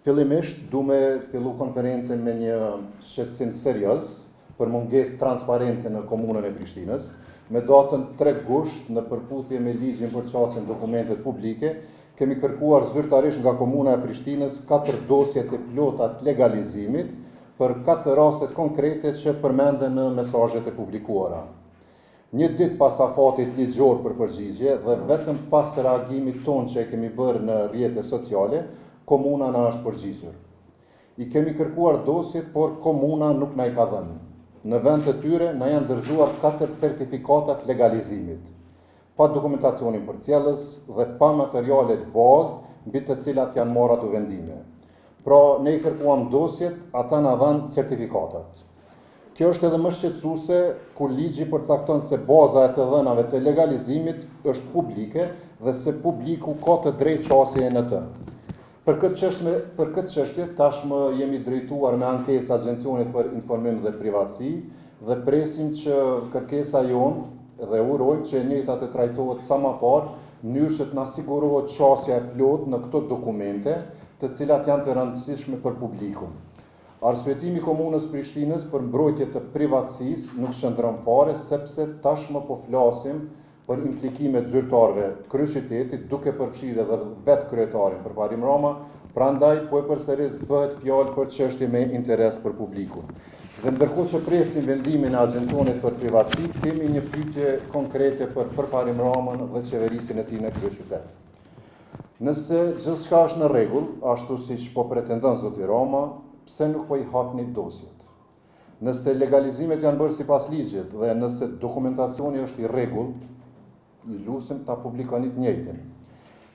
Fillimisht du me fillu konferencën me një shqetësim serioz për mungesë transparence në komunën e Prishtinës, me datën 3 gusht në përputhje me ligjin për çastjen dokumentet publike, kemi kërkuar zyrtarisht nga komuna e Prishtinës 4 dosjet e plota të legalizimit për 4 rastet konkrete që përmenden në mesazhet e publikuara. Një ditë pas afatit ligjor për përgjigje dhe vetëm pas reagimit ton që e kemi bërë në rrjetet sociale, komuna na është përgjigjur. I kemi kërkuar dosjet, por komuna nuk na i ka dhënë. Në vend të tyre na janë dërzuar 4 certifikatat legalizimit, pa dokumentacionin përcjellës dhe pa materialet bazë mbi të cilat janë marrë ato vendime. Pra, ne i kërkuam dosjet, ata na dhanë certifikatat. Kjo është edhe më shqetësuese kur ligji përcakton se baza e të dhënave të legalizimit është publike dhe se publiku ka të drejtë qasje në të. Për këtë çështje tashmë jemi drejtuar me ankesë Agjencionit për Informim dhe Privatësi dhe presim që kërkesa jonë dhe urojmë që e njëjta të trajtohet sa më parë në mënyrë që të na sigurohet qasja e plot në këto dokumente, të cilat janë të rëndësishme për publikun. Arsyetimi i Komunës Prishtinës për mbrojtje të privatësisë nuk shndron fare sepse tashmë po flasim për implikimet zyrtarëve të kryeqytetit, duke përfshirë edhe vetë kryetarin përparim Rama, prandaj po e përsëris bëhet fjalë për çështje me interes për publikun. Dhe ndërkohë që presim vendimin e Agjencionit për Privatësi, kemi një pyetje konkrete për përparim Ramën dhe qeverisin e tij në kryeqytet. Nëse gjithçka është në rregull, ashtu siç po pretendon zoti Rama, pse nuk po i hapni dosjet? Nëse legalizimet janë bërë sipas ligjit dhe nëse dokumentacioni është i rregullt, i lutem ta publikoni të njëjtin.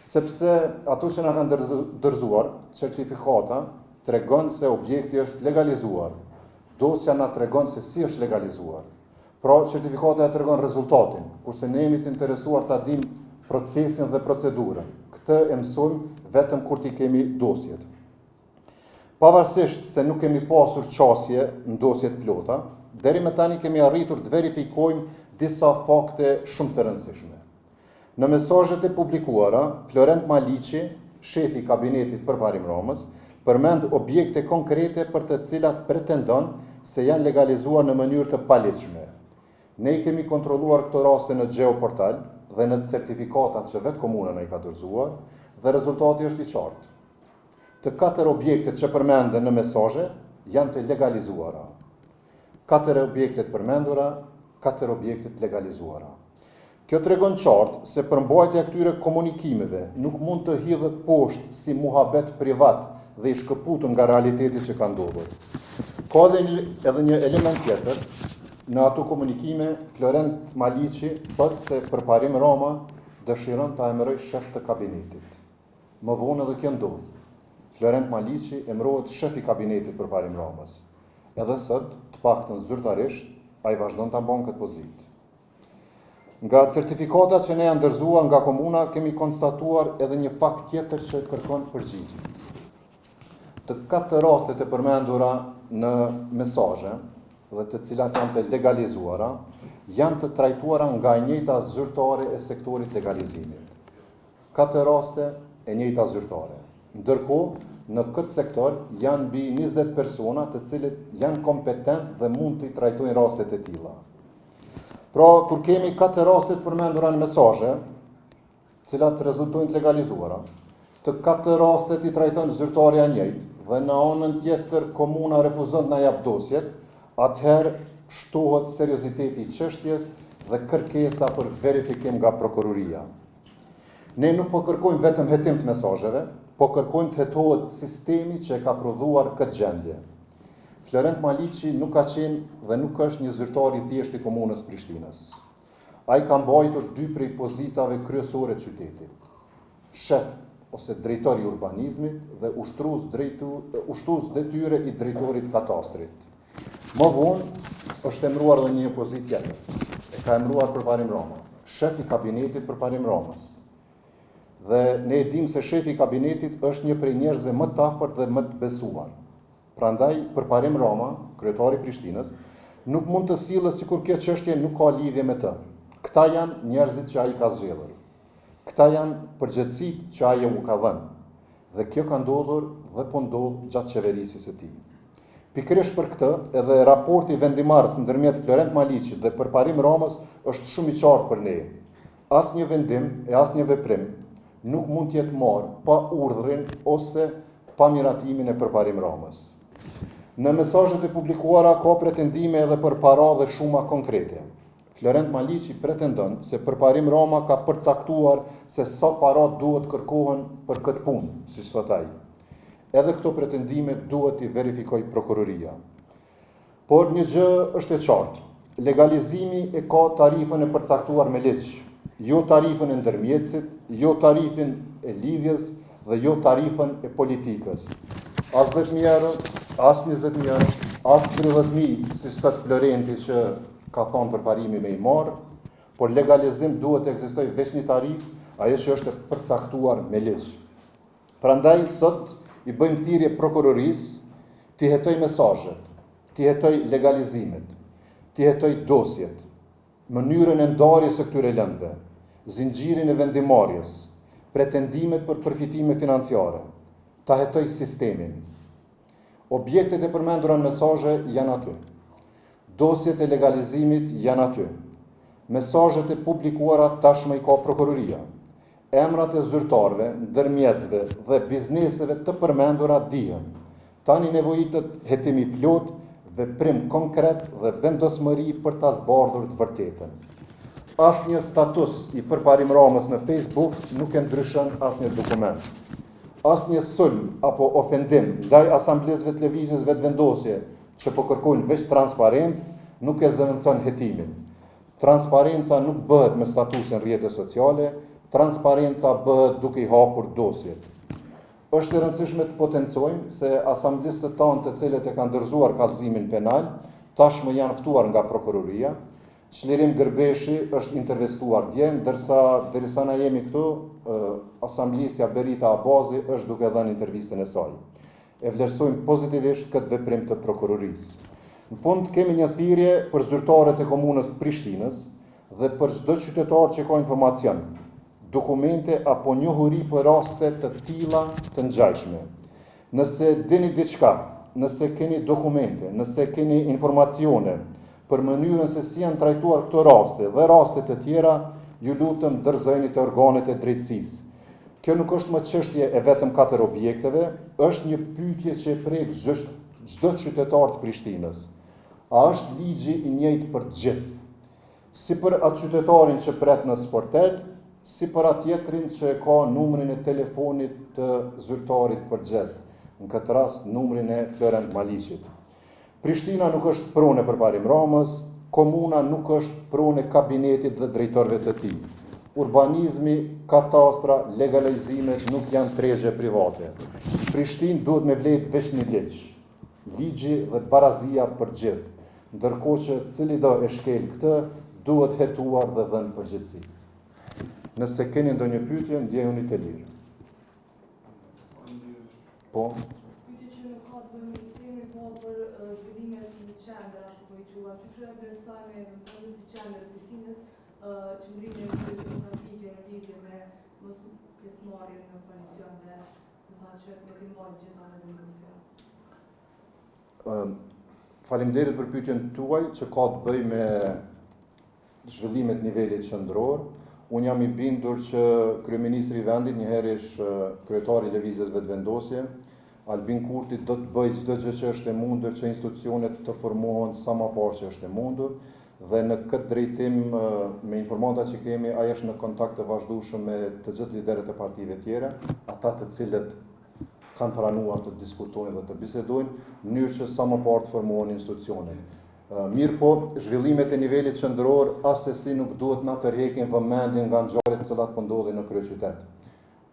Sepse ato që na kanë dërzuar, certifikata, tregon se objekti është legalizuar. Dosja na tregon se si është legalizuar. Pra, certifikata e tregon rezultatin, kurse ne jemi të interesuar ta dimë procesin dhe procedurën. Këtë e mësojmë vetëm kur t'i kemi dosjet. Pavarësisht se nuk kemi pasur qasje në dosjet plota, deri më tani kemi arritur të verifikojmë disa fakte shumë të rëndësishme. Në mesazhet e publikuara, Florent Maliqi, shefi i kabinetit përparim Ramës, përmend objekte konkrete për të cilat pretendon se janë legalizuar në mënyrë të paligjshme. Ne i kemi kontrolluar këto raste në Geoportal dhe në certifikatat që vetë komuna na i ka dorëzuar dhe rezultati është i qartë. Të 4 objektet që përmenden në mesazhe janë të legalizuara. 4 objektet përmendura, 4 objektet legalizuara. Kjo tregon qartë se përmbajtja e këtyre komunikimeve nuk mund të hidhet poshtë si muhabet privat dhe i shkëputur nga realiteti që ka ndodhur. Ka edhe një element tjetër, në ato komunikime Florent Maliqi thotë se përparim Rama dëshiron ta emërojë shef të kabinetit. Më vonë edhe kjo ndodh. Florent Maliqi emërohet shef i kabinetit përparim Ramës. Edhe sot, të paktën zyrtarisht, ai vazhdon ta mban këtë pozitë. Nga certifikatat që ne janë dërzuar nga komuna, kemi konstatuar edhe një fakt tjetër që kërkon përgjigje. Të 4 rastet e përmendura në mesazhe dhe të cilat janë të legalizuara, janë të trajtuara nga e njëjta zyrtare e sektorit legalizimit. 4 raste e njëjta zyrtare. Ndërkohë, në këtë sektor janë mbi 20 persona të cilët janë kompetent dhe mund të trajtojnë rastet e tilla. Pra, kur kemi 4 rastet përmendura në mesazhe, të cilat rezultojnë të legalizuara, të 4 rastet i trajton zyrtarja njëjtë dhe në anën tjetër komuna refuzon të na jap dosjet, atëherë shtohet serioziteti i çështjes dhe kërkesa për verifikim nga prokuroria. Ne nuk po kërkojmë vetëm hetim të mesazheve, po kërkojmë të hetohet sistemi që e ka prodhuar këtë gjendje. Florent Maliqi nuk ka qenë dhe nuk është një zyrtar i thjeshtë i komunës Prishtinës. Ai ka mbajtur 2 prej pozitave kryesore të qytetit. Shef ose drejtor i urbanizmit dhe ushtrues detyre i drejtorit katastrit. Më vonë është emëruar edhe një pozitë tjetër. E ka emëruar përparim Rama, shef i kabinetit përparim Ramës. Dhe ne e dimë se shefi i kabinetit është një prej njerëzve më të afërt dhe më të besuar. Prandaj, përparim Rama, kryetari i Prishtinës, nuk mund të sillet sikur kjo çështje nuk ka lidhje me të. Këta janë njerëzit që ai ka zgjedhur. Këta janë përgjegjësitë që ai u ka dhënë. Dhe kjo ka ndodhur dhe po ndodh gjatë qeverisjes së tij. Pikërisht për këtë, edhe raporti vendimarrës ndërmjet Florent Maliçit dhe Përparim Ramës është shumë i qartë për ne. Asnjë vendim e asnjë veprim nuk mund të jetë marrë pa urdhrin ose pa miratimin e Përparim Ramës. Në mesazhet e publikuara ka pretendime edhe për para dhe shuma konkrete. Florent Maliçi pretendon se Përparim Rama ka përcaktuar se sa para duhet kërkohen për këtë punë, siç thot ai. Edhe këto pretendime duhet i verifikoj prokuroria. Por një gjë është e qartë. Legalizimi e ka tarifën e përcaktuar me ligj, jo tarifën e ndërmjetësit, jo tarifën e lidhjes dhe jo tarifën e politikës. As 10.000 euro, as 20.000 euro, as 30.000, si sot Florenti që ka thonë Përparimi me i marë, por legalizim duhet të ekzistoj veç një tarif, ajo që është përcaktuar me ligj. Prandaj sot i bëjmë thirrje prokurorisë të hetoj mesazhet, të hetoj legalizimet, të hetoj dosjet, mënyrën e ndarjes së këtyre lëndëve, zinxhirin e vendimarrjes, pretendimet për përfitime financiare, ta hetoj sistemin. Objektet e përmendura në mesazhe janë aty. Dosjet e legalizimit janë aty. Mesazhet e publikuara tashmë i ka prokuroria. Emrat e zyrtarëve, ndërmjetësve dhe bizneseve të përmendura dihen. Tani nevojitet hetimi plot, veprim konkret dhe vendosmëri për ta zbardhur të vërtetën. Asnjë status i Përparim Ramës në Facebook nuk e ndryshon asnjë dokument. Asnjë sulm apo ofendim ndaj asamblezëve të lëvizjes vetëvendosje që po kërkojnë veç transparencë, nuk e zëvendëson hetimin. Transparenca nuk bëhet me statusin rrjete sociale, transparenca bëhet duke i hapur dosjet. Është e rëndësishme të potencojmë se asamblistët tanë të cilët e kanë dorëzuar kallëzimin penal, tashmë janë ftuar nga prokuroria. Çlirim Gërbeshi është intervistuar dje, ndërsa derisa na jemi këtu, asamblistja Berita Abazi është duke dhënë intervistën e saj. E vlerësojmë pozitivisht këtë veprim të prokurorisë. Në fund kemi një thirrje për zyrtarët e komunës të Prishtinës dhe për çdo qytetar që ka informacion, dokumente apo njohuri për raste të tilla të ngjashme. Nëse dini diçka, nëse keni dokumente, nëse keni informacione për mënyrën se si janë trajtuar këto raste dhe raste të tjera, ju lutem dorëzoni te organet e drejtësisë. Kjo nuk është më çështje e vetëm 4 objekteve, është një pyetje që e prek çdo qytetar të Prishtinës. A është ligji i njëjtë për të gjithë? Si për atë qytetarin që pret në sportel, si për atë tjetrin që ka numrin e telefonit të zyrtarit përgjithës, në këtë rast numrin e Florent Maliçit. Prishtina nuk është pronë e Përparim Ramës, komuna nuk është pronë e kabinetit dhe drejtorëve të tij. Urbanizmi, katastra, legalizimet nuk janë tregje private. Prishtinë duhet me vlejtë veç një ligj. Ligji dhe barazia për gjithë. Ndërkohë që cili do e shkel këtë, duhet hetuar dhe dhënë përgjegjësi. Nëse keni ndonjë pyetje, ndjehuni të lirë. Po. Pyetje që nuk ka të bëjë temi po për zhvillimet në qendër, ashtu po i quha. Që është vlerësoj me pozicionin e qendrës Prishtinës, qendrimin e demokratike në lidhje me mos pjesëmarrjen në koalicion dhe që të ndihmojë gjithë në vendosje. Faleminderit për pyetjen tuaj që ka të bëjë me zhvillimet nivelit qendror. Unë jam i bindur që kryeministri i vendit, njëherë ish kryetari i lëvizjes vetëvendosje, Albin Kurti do të bëjë çdo gjë që është e mundur që institucionet të formohen sa më parë që është e mundur dhe në këtë drejtim me informata që kemi, ai është në kontakt të vazhdueshëm me të gjithë liderët e partive tjera, ata të cilët kanë pranuar të diskutojnë dhe të bisedojnë, në mënyrë që sa më parë të formohen institucionet. Mirë po, zhvillimet e nivelit qendror asesi nuk duhet na tërheqin vëmendjen nga ngjarjet të cilat po ndodhin në kryeqytet.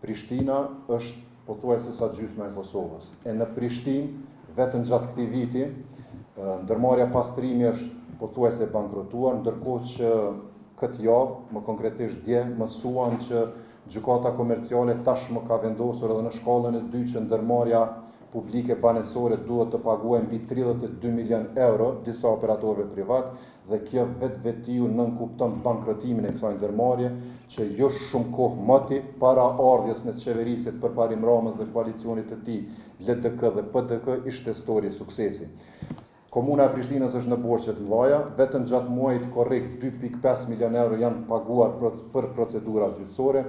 Prishtina është pothuajse sa gjysma e Kosovës. E në Prishtinë, vetëm gjatë këtij viti, ndërmarrja pastrimi është pothuajse bankrotuar, ndërkohë që këtë javë, më konkretisht dje, mësuam që gjykata komerciale tashmë ka vendosur edhe në shkallën e 2 që ndërmarrja publike banesore duhet të paguajnë mbi 32 milion euro disa operatorëve privat dhe kjo vetiu nënkupton bankrotimin e kësaj ndërmarrje që jo shumë kohë mëti para ardhjes në qeverisit për parim Ramës dhe koalicionit të tij LDK dhe PDK ishte storje suksesi. Komuna e Prishtinës është në borxhe të mëdha, vetëm gjatë muajit korrekt 2.5 milion euro janë paguar për procedura gjyqësore.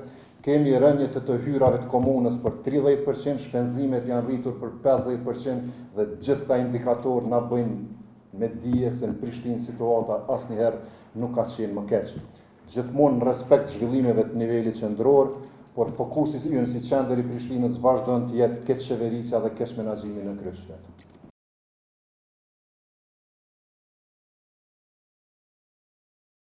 Kemi rënje të hyrave të komunës për 30%, shpenzimet janë rritur për 50% dhe gjitha indikatorë na bëjnë me dije se në Prishtinë situata asnjëherë nuk ka qenë më keq. Gjithmonë në respekt zhvillimeve të nivelit qendror, por fokusi ynë si qendër i Prishtinës vazhdon të jetë keq qeverisja dhe keq menaxhimi në kryeqytet.